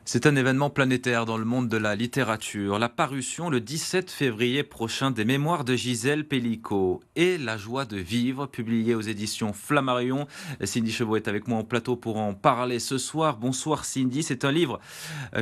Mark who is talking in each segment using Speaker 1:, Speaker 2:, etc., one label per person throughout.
Speaker 1: C'est un événement planétaire dans le monde de la littérature. La parution le 17 février prochain des Mémoires de Gisèle Pellicot et La joie de vivre, publié aux éditions Flammarion. Cindy Chevaux est avec moi en plateau pour en parler ce soir. Bonsoir Cindy, c'est un livre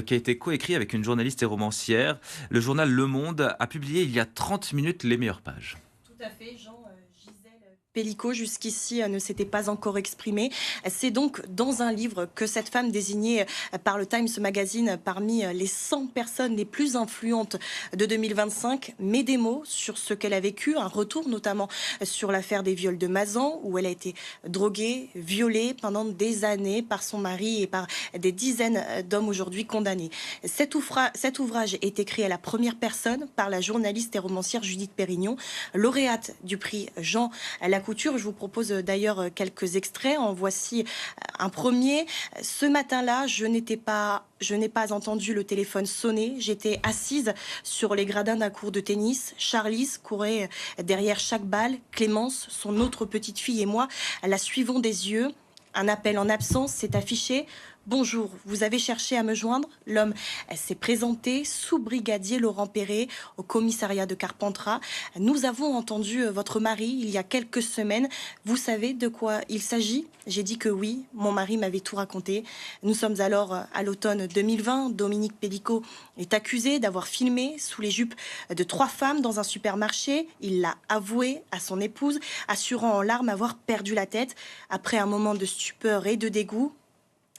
Speaker 1: qui a été coécrit avec une journaliste et romancière. Le journal Le Monde a publié il y a 30 minutes les meilleures pages.
Speaker 2: Tout à fait, Jean. Gisèle Pellicot, jusqu'ici, ne s'était pas encore exprimée. C'est donc dans un livre que cette femme désignée par le Times Magazine parmi les 100 personnes les plus influentes de 2025 met des mots sur ce qu'elle a vécu, un retour notamment sur l'affaire des viols de Mazan, où elle a été droguée, violée pendant des années par son mari et par des dizaines d'hommes aujourd'hui condamnés. Cet ouvrage est écrit à la première personne par la journaliste et romancière Judith Pérignon, lauréate du prix Jean Lacouture. Je vous propose d'ailleurs quelques extraits. En voici un premier. Ce matin-là, je n'ai pas entendu le téléphone sonner. J'étais assise sur les gradins d'un court de tennis. Charlize courait derrière chaque balle. Clémence, son autre petite fille et moi, la suivons des yeux. Un appel en absence s'est affiché. Bonjour, vous avez cherché à me joindre? L'homme s'est présenté, sous-brigadier Laurent Perret, au commissariat de Carpentras. Nous avons entendu votre mari il y a quelques semaines. Vous savez de quoi il s'agit? J'ai dit que oui, mon mari m'avait tout raconté. Nous sommes alors à l'automne 2020. Dominique Pellicot est accusé d'avoir filmé sous les jupes de 3 femmes dans un supermarché. Il l'a avoué à son épouse, assurant en larmes avoir perdu la tête. Après un moment de stupeur et de dégoût,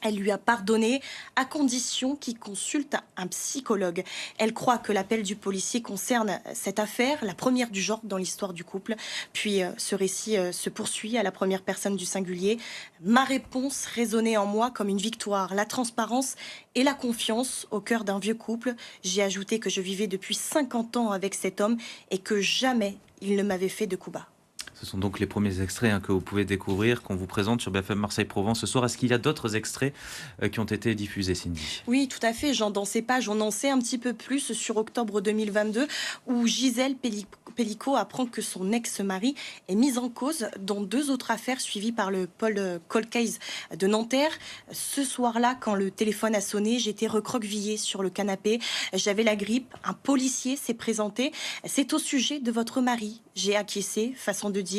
Speaker 2: elle lui a pardonné à condition qu'il consulte un psychologue. Elle croit que l'appel du policier concerne cette affaire, la première du genre dans l'histoire du couple. Puis ce récit se poursuit à la première personne du singulier. Ma réponse résonnait en moi comme une victoire. La transparence et la confiance au cœur d'un vieux couple. J'ai ajouté que je vivais depuis 50 ans avec cet homme et que jamais il ne m'avait fait de coup bas.
Speaker 1: Ce sont donc les premiers extraits que vous pouvez découvrir, qu'on vous présente sur BFM Marseille-Provence ce soir. Est-ce qu'il y a d'autres extraits qui ont été diffusés, Cindy?
Speaker 2: Oui, tout à fait. Dans ces pages, on en sait un petit peu plus sur octobre 2022, où Gisèle Pellicot apprend que son ex-mari est mis en cause dans 2 autres affaires suivies par le pôle Cold Case de Nanterre. Ce soir-là, quand le téléphone a sonné, j'étais recroquevillée sur le canapé. J'avais la grippe. Un policier s'est présenté. C'est au sujet de votre mari. J'ai acquiescé, façon de dire.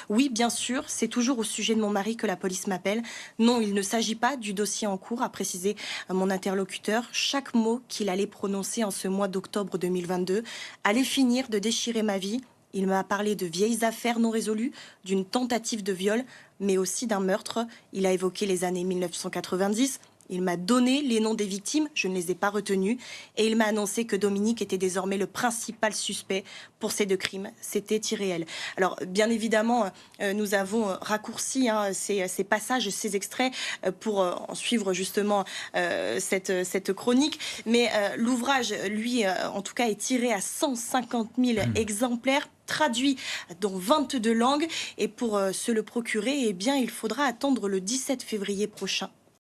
Speaker 2: Oui, bien sûr, c'est toujours au sujet de mon mari que la police m'appelle. Non, il ne s'agit pas du dossier en cours, a précisé mon interlocuteur. Chaque mot qu'il allait prononcer en ce mois d'octobre 2022 allait finir de déchirer ma vie. Il m'a parlé de vieilles affaires non résolues, d'une tentative de viol, mais aussi d'un meurtre. Il a évoqué les années 1990. Il m'a donné les noms des victimes, je ne les ai pas retenus, et il m'a annoncé que Dominique était désormais le principal suspect pour ces 2 crimes. C'était irréel. Alors, bien évidemment, nous avons raccourci ces passages, ces extraits, pour en suivre justement cette chronique. Mais l'ouvrage, lui, en tout cas, est tiré à 150 000 exemplaires, traduit dans 22 langues. Et pour se le procurer, eh bien, il faudra attendre le 17 février prochain.